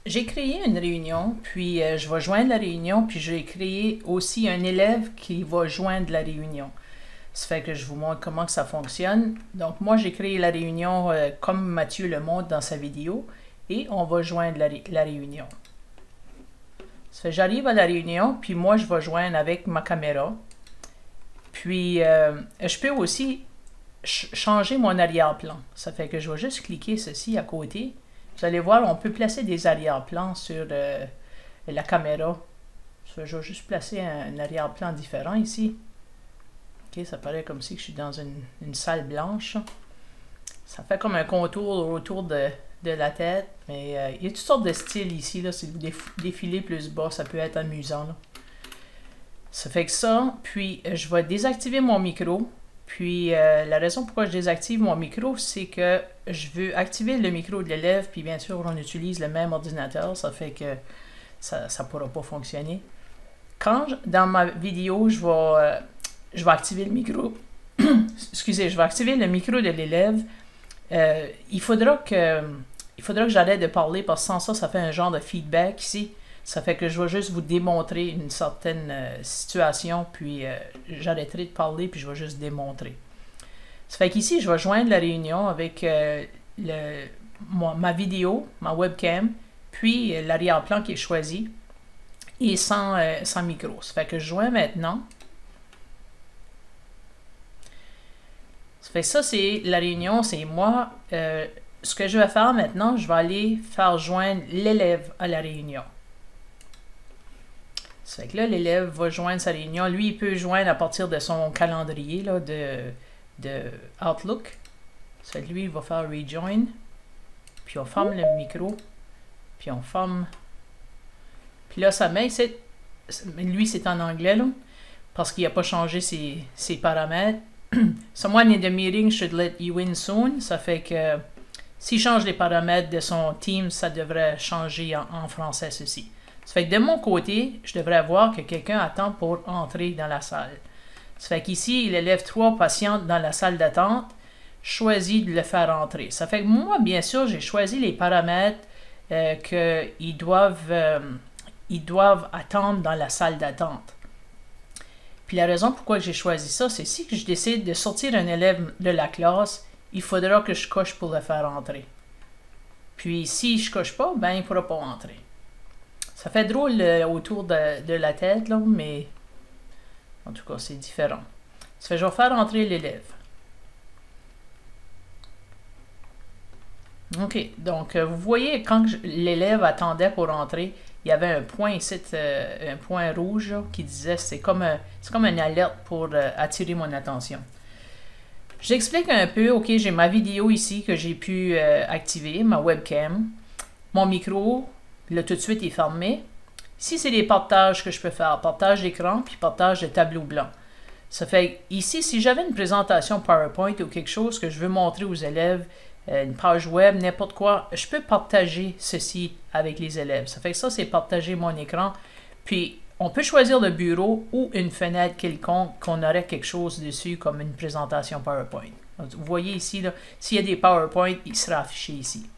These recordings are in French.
j'ai créé une réunion, puis je vais joindre la réunion, puis j'ai créé aussi un élève qui va joindre la réunion. Ça fait que je vous montre comment que ça fonctionne. Donc moi, j'ai créé la réunion comme Mathieu le montre dans sa vidéo, et on va joindre la réunion. Ça fait que j'arrive à la réunion, puis moi, je vais joindre avec ma caméra. Puis, je peux aussi changer mon arrière-plan. Ça fait que je vais juste cliquer ceci à côté. Vous allez voir, on peut placer des arrière-plans sur la caméra. Je vais juste placer un arrière-plan différent ici. Ok, ça paraît comme si je suis dans une salle blanche. Ça fait comme un contour autour de la tête. Mais il y a toutes sortes de styles ici. Là. Si vous défilez plus bas, ça peut être amusant. Là. Ça fait que ça, puis je vais désactiver mon micro. Puis la raison pourquoi je désactive mon micro, c'est que je veux activer le micro de l'élève, puis bien sûr, on utilise le même ordinateur, ça fait que ça ne pourra pas fonctionner. Dans ma vidéo, je vais activer le micro. Excusez, je vais activer le micro de l'élève. Il faudra que j'arrête de parler parce que sans ça, ça fait un genre de feedback ici. Ça fait que je vais juste vous démontrer une certaine situation, puis j'arrêterai de parler, puis je vais juste démontrer. Ça fait qu'ici, je vais joindre la réunion avec ma vidéo, ma webcam, puis l'arrière-plan qui est choisi, et sans micro. Ça fait que je joins maintenant. Ça fait que ça, c'est la réunion, c'est moi. Ce que je vais faire maintenant, je vais aller faire joindre l'élève à la réunion. Ça fait que là, l'élève va joindre sa réunion. Lui, il peut joindre à partir de son calendrier là, de Outlook. Ça fait que lui, il va faire Rejoin. Puis on ferme le micro. Puis on ferme. Puis là, ça met, lui, c'est en anglais, là, parce qu'il n'a pas changé ses paramètres. Someone in the meeting should let you in soon. Ça fait que s'il change les paramètres de son team, ça devrait changer en français, ceci. Ça fait que de mon côté, je devrais voir que quelqu'un attend pour entrer dans la salle. Ça fait qu'ici, l'élève 3 patiente dans la salle d'attente, choisit de le faire entrer. Ça fait que moi, bien sûr, j'ai choisi les paramètres qu'ils doivent attendre dans la salle d'attente. Puis la raison pourquoi j'ai choisi ça, c'est si je décide de sortir un élève de la classe, il faudra que je coche pour le faire entrer. Puis si je coche pas, ben il ne pourra pas entrer. Ça fait drôle autour de la tête, là, mais en tout cas, c'est différent. Ça fait que je vais faire entrer l'élève. OK, donc vous voyez, quand l'élève attendait pour entrer, il y avait un point ici, un point rouge là, qui disait, c'est comme une alerte pour attirer mon attention. J'explique un peu, OK, j'ai ma vidéo ici que j'ai pu activer, ma webcam, mon micro. Là, tout de suite, il est fermé. Ici, c'est les partages que je peux faire. Partage d'écran, puis partage de tableau blanc. Ça fait ici, si j'avais une présentation PowerPoint ou quelque chose que je veux montrer aux élèves, une page web, n'importe quoi, je peux partager ceci avec les élèves. Ça fait que ça, c'est partager mon écran. Puis, on peut choisir le bureau ou une fenêtre quelconque qu'on aurait quelque chose dessus comme une présentation PowerPoint. Vous voyez ici, s'il y a des PowerPoint, il sera affiché ici.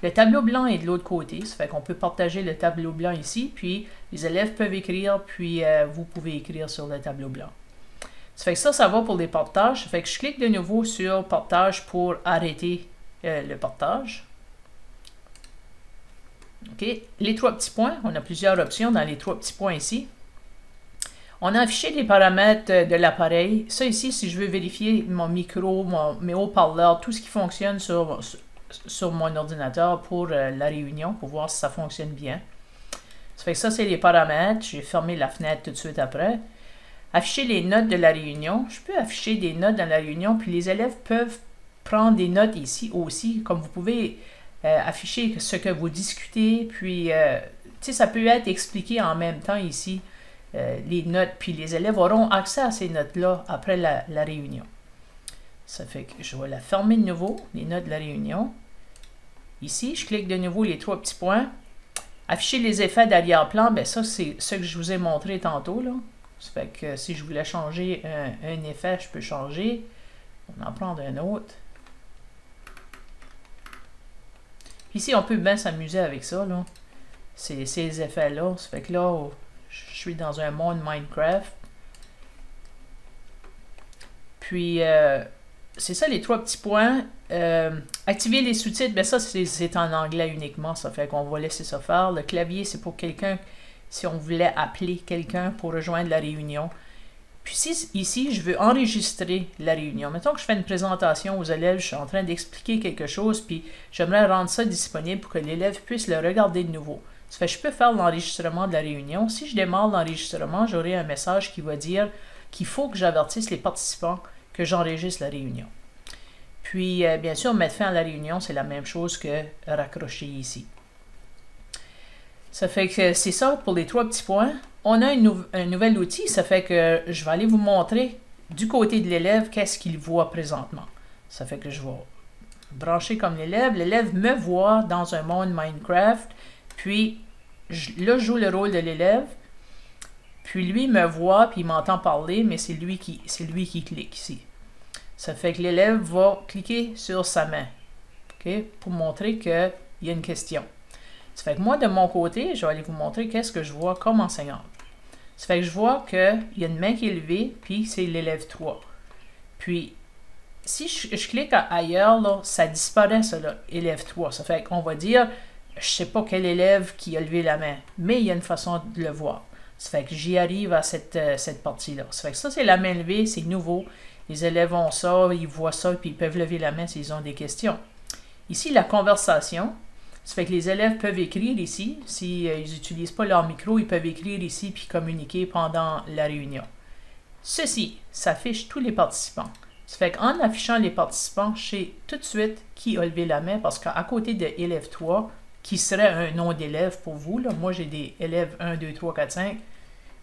Le tableau blanc est de l'autre côté, ça fait qu'on peut partager le tableau blanc ici, puis les élèves peuvent écrire, puis vous pouvez écrire sur le tableau blanc. Ça fait que ça va pour les partages. Ça fait que je clique de nouveau sur partage pour arrêter le partage. OK. Les 3 petits points, on a plusieurs options dans les 3 petits points ici. On a affiché les paramètres de l'appareil. Ça ici, si je veux vérifier mon micro, mes haut-parleurs, tout ce qui fonctionne sur mon ordinateur pour la réunion, pour voir si ça fonctionne bien. Ça fait que ça, c'est les paramètres. J'ai fermé la fenêtre tout de suite après. Afficher les notes de la réunion. Je peux afficher des notes dans la réunion, puis les élèves peuvent prendre des notes ici aussi, comme vous pouvez afficher ce que vous discutez, puis ça peut être expliqué en même temps ici, les notes, puis les élèves auront accès à ces notes-là après la réunion. Ça fait que je vais la fermer de nouveau, les notes de la réunion. Ici, je clique de nouveau les 3 petits points. Afficher les effets d'arrière-plan, ben ça, c'est ce que je vous ai montré tantôt, là. Ça fait que si je voulais changer un effet, je peux changer. On va en prendre un autre. Ici, on peut bien s'amuser avec ça, là. ces effets-là. Ça fait que là, je suis dans un monde Minecraft. Puis, c'est ça les 3 petits points. Activer les sous-titres, ben ça c'est en anglais uniquement, ça fait qu'on va laisser ça faire. Le clavier, c'est pour quelqu'un, si on voulait appeler quelqu'un pour rejoindre la réunion. Puis ici, je veux enregistrer la réunion. Mettons que je fais une présentation aux élèves, je suis en train d'expliquer quelque chose, puis j'aimerais rendre ça disponible pour que l'élève puisse le regarder de nouveau. Ça fait que je peux faire l'enregistrement de la réunion. Si je démarre l'enregistrement, j'aurai un message qui va dire qu'il faut que j'avertisse les participants que j'enregistre la réunion. Puis, bien sûr, mettre fin à la réunion, c'est la même chose que raccrocher ici. Ça fait que c'est ça pour les 3 petits points. On a un nouvel outil, ça fait que je vais aller vous montrer du côté de l'élève qu'est-ce qu'il voit présentement. Ça fait que je vais brancher comme l'élève. L'élève me voit dans un monde Minecraft, puis là, je joue le rôle de l'élève. Puis lui me voit, puis il m'entend parler, mais c'est lui qui clique ici. Ça fait que l'élève va cliquer sur sa main, okay, pour montrer qu'il y a une question. Ça fait que moi, de mon côté, je vais aller vous montrer qu'est-ce que je vois comme enseignante. Ça fait que je vois qu'il y a une main qui est levée, puis c'est l'élève 3. Puis, si je clique ailleurs, là, ça disparaît, ça, là, élève 3. Ça fait qu'on va dire, je ne sais pas quel élève qui a levé la main, mais il y a une façon de le voir. Ça fait que j'y arrive à cette partie-là. Ça fait que ça, c'est la main levée, c'est nouveau. Les élèves ont ça, ils voient ça, puis ils peuvent lever la main s'ils ont des questions. Ici, la conversation. Ça fait que les élèves peuvent écrire ici. S'ils n'utilisent pas leur micro, ils peuvent écrire ici puis communiquer pendant la réunion. Ceci s'affiche tous les participants. Ça fait qu'en affichant les participants, je sais tout de suite qui a levé la main parce qu'à côté de élève 3, qui serait un nom d'élève pour vous, là, moi j'ai des élèves 1, 2, 3, 4, 5,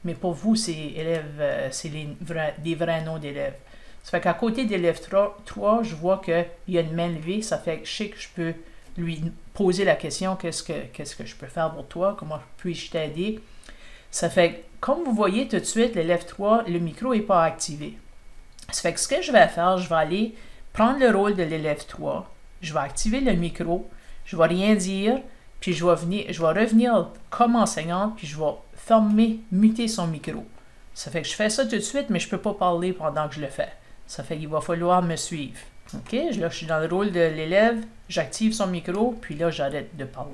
mais pour vous, c'est des vrais noms d'élèves. Ça fait qu'à côté d'élève 3, je vois qu'il y a une main levée, ça fait que je sais que je peux lui poser la question, qu'est-ce que je peux faire pour toi, comment puis-je t'aider. Ça fait que, comme vous voyez tout de suite, l'élève 3, le micro n'est pas activé. Ça fait que ce que je vais faire, je vais aller prendre le rôle de l'élève 3, je vais activer le micro, je ne vais rien dire, puis je vais revenir comme enseignante, puis je vais muter son micro. Ça fait que je fais ça tout de suite, mais je ne peux pas parler pendant que je le fais. Ça fait qu'il va falloir me suivre. OK, là, je suis dans le rôle de l'élève, j'active son micro, puis là, j'arrête de parler.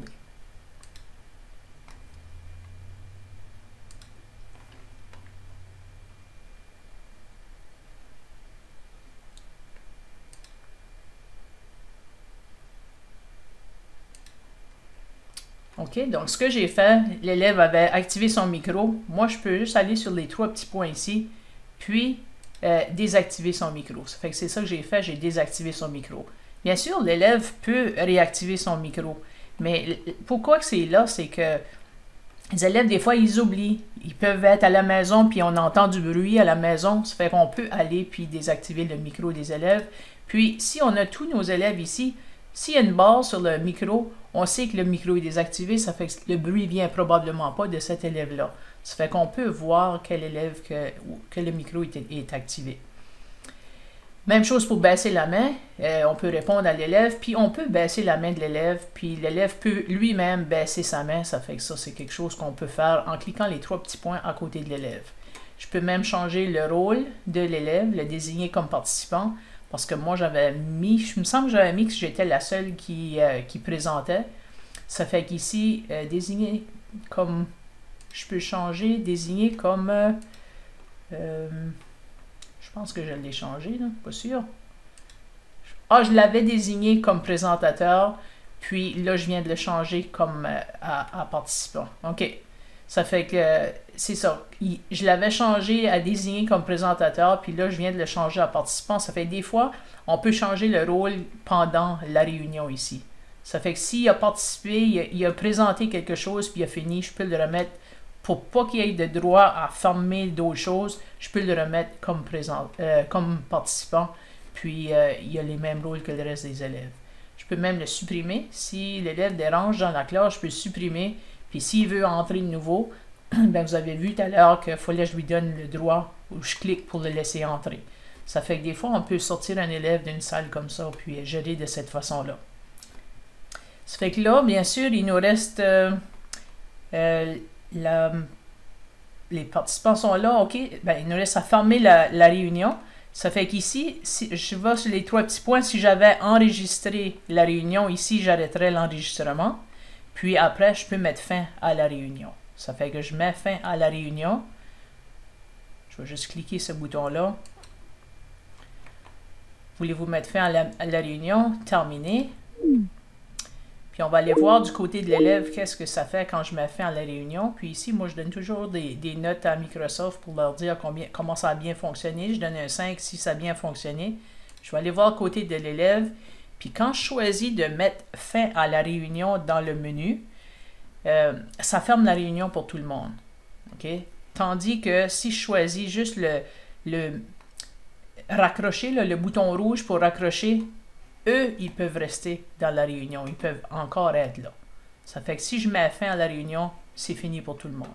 OK, donc ce que j'ai fait, l'élève avait activé son micro. Moi, je peux juste aller sur les 3 petits points ici, puis désactiver son micro. Ça fait que c'est ça que j'ai fait, j'ai désactivé son micro. Bien sûr, l'élève peut réactiver son micro, mais pourquoi que c'est là, c'est que les élèves, des fois, ils oublient. Ils peuvent être à la maison, puis on entend du bruit à la maison. Ça fait qu'on peut aller puis désactiver le micro des élèves. Puis, si on a tous nos élèves ici, s'il y a une barre sur le micro, on sait que le micro est désactivé, ça fait que le bruit vient probablement pas de cet élève-là. Ça fait qu'on peut voir quel élève que le micro est activé. Même chose pour baisser la main, on peut répondre à l'élève, puis on peut baisser la main de l'élève, puis l'élève peut lui-même baisser sa main, ça fait que ça c'est quelque chose qu'on peut faire en cliquant les 3 petits points à côté de l'élève. Je peux même changer le rôle de l'élève, le désigner comme participant, parce que moi j'avais mis, je me semble que j'avais mis que j'étais la seule qui présentait. Ça fait qu'ici, désigner comme, je peux changer, désigner comme, je pense que je l'ai changé, là, pas sûr. Ah, je l'avais désigné comme présentateur, puis là je viens de le changer comme à participant. OK. Ça fait que c'est ça. Je l'avais changé à désigner comme présentateur, puis là, je viens de le changer à participant. Ça fait que des fois, on peut changer le rôle pendant la réunion ici. Ça fait que s'il a participé, il a présenté quelque chose, puis il a fini, je peux le remettre, pour pas qu'il ait de droit à fermer d'autres choses, je peux le remettre comme participant, puis il a les mêmes rôles que le reste des élèves. Je peux même le supprimer. Si l'élève dérange dans la classe, je peux le supprimer. Puis s'il veut entrer de nouveau, ben vous avez vu tout à l'heure qu'il fallait que je lui donne le droit ou je clique pour le laisser entrer. Ça fait que des fois, on peut sortir un élève d'une salle comme ça puis gérer de cette façon-là. Ça fait que là, bien sûr, il nous reste Euh, la- les participants sont là, OK. Ben, il nous reste à fermer la réunion. Ça fait qu'ici, si je vais sur les trois petits points, si j'avais enregistré la réunion, ici, j'arrêterais l'enregistrement. Puis après, je peux mettre fin à la réunion. Ça fait que je mets fin à la réunion. Je vais juste cliquer ce bouton-là. Voulez-vous mettre fin à la réunion? Terminé. Puis on va aller voir du côté de l'élève qu'est-ce que ça fait quand je mets fin à la réunion. Puis ici, moi, je donne toujours des notes à Microsoft pour leur dire comment ça a bien fonctionné. Je donne un 5 si ça a bien fonctionné. Je vais aller voir du côté de l'élève. Puis quand je choisis de mettre fin à la réunion dans le menu, ça ferme la réunion pour tout le monde. OK? Tandis que si je choisis juste le raccrocher, le bouton rouge pour raccrocher, eux, ils peuvent rester dans la réunion. Ils peuvent encore être là. Ça fait que si je mets fin à la réunion, c'est fini pour tout le monde.